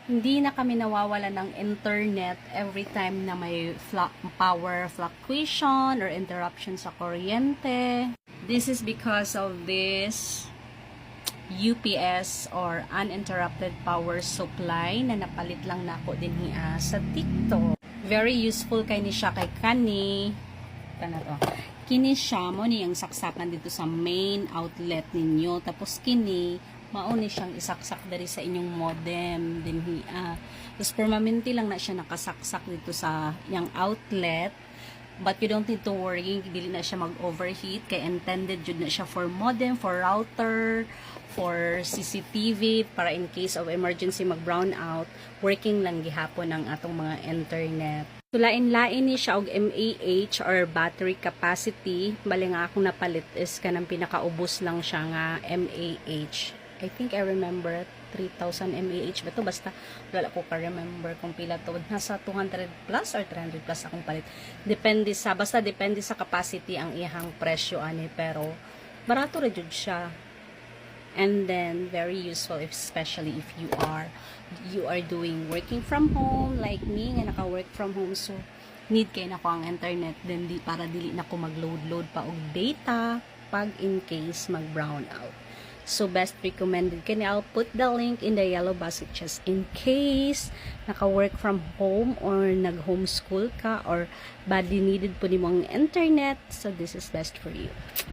Hindi na kami nawawala ng internet every time na may power fluctuation or interruption sa kuryente. This is because of this UPS or uninterrupted power supply na napalit lang na ako din niya sa TikTok. Very useful kay ni siya kay kani. Kini siya mo niyang saksakan dito sa main outlet ninyo. Tapos kini mauni siyang isaksak dari sa inyong modem din tapos permanently lang na siya nakasaksak dito sa yung outlet, but you don't need to worry, dili na siya mag-overheat kay intended jud na siya for modem, for router, for CCTV para in case of emergency mag-brown out, working lang gihapon ang atong mga internet. Lain-lain ni siya og mAh or battery capacity. Bali nga akong napalit is kanang pinakaubos lang siya nga mAh. I think I remember 3,000 mAh ba to? Basta wala ko ka-remember kung pila to. Nasa 200 plus or 300 plus akong palit. Basta depende sa capacity ang ihang presyo ani, pero barato ra jud siya. And then very useful especially if you are doing working from home like me nga naka-work from home, so need kay na ko ang internet then para dili na ko mag-load pa og data pag in case mag-brown out. So, best recommended kani. I'll put the link in the yellow basket just in case naka-work from home or nag-homeschool ka or badly needed po ni mong internet. So, this is best for you.